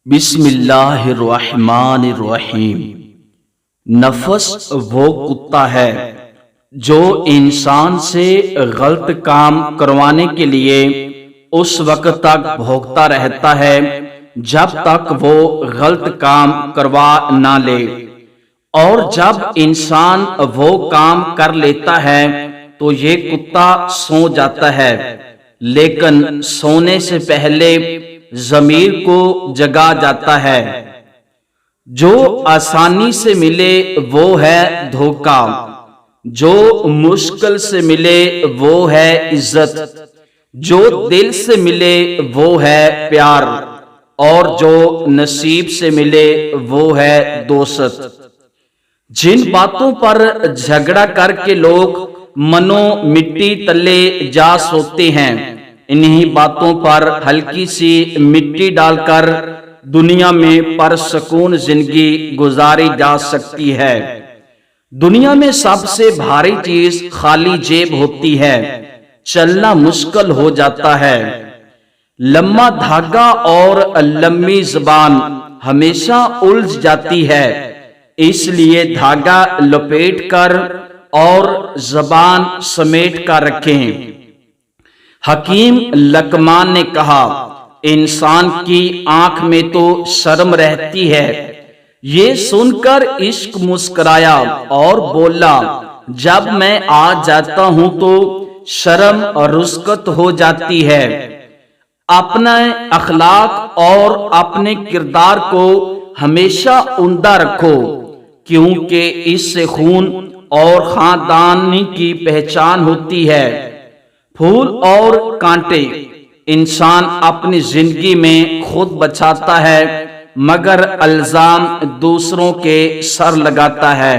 بسم اللہ الرحمن الرحیم۔ نفس وہ کتا ہے جو انسان سے غلط کام کروانے کے لیے اس وقت تک بھوکتا رہتا ہے جب تک وہ غلط کام کروا نہ لے، اور جب انسان وہ کام کر لیتا ہے تو یہ کتا سو جاتا ہے، لیکن سونے سے پہلے ضمیر کو جگا جاتا ہے۔ جو آسانی سے ملے وہ ہے دھوکہ، جو مشکل سے ملے وہ ہے عزت، جو دل سے ملے وہ ہے پیار، اور جو نصیب سے ملے وہ ہے دوست۔ جن باتوں پر جھگڑا کر کے لوگ منو مٹی تلے جا سوتے ہیں، انہی باتوں پر ہلکی سی مٹی ڈال کر دنیا میں پرسکون زندگی گزاری جا سکتی ہے۔ دنیا میں سب سے بھاری چیز خالی جیب ہوتی ہے، چلنا مشکل ہو جاتا ہے۔ لمبا دھاگا اور لمبی زبان ہمیشہ الجھ جاتی ہے، اس لیے دھاگا لپیٹ کر اور زبان سمیٹ کر رکھیں۔ حکیم لقمان نے کہا، انسان کی آنکھ میں تو شرم رہتی ہے۔ یہ سن کر عشق مسکرایا اور بولا، جب میں آ جاتا ہوں تو شرم رسکت ہو جاتی ہے۔ اپنے اخلاق اور اپنے کردار کو ہمیشہ عمدہ رکھو، کیونکہ اس سے خون اور خاندان کی پہچان ہوتی ہے۔ پھول اور کانٹے انسان اپنی زندگی میں خود بچاتا ہے، مگر الزام دوسروں کے سر لگاتا ہے۔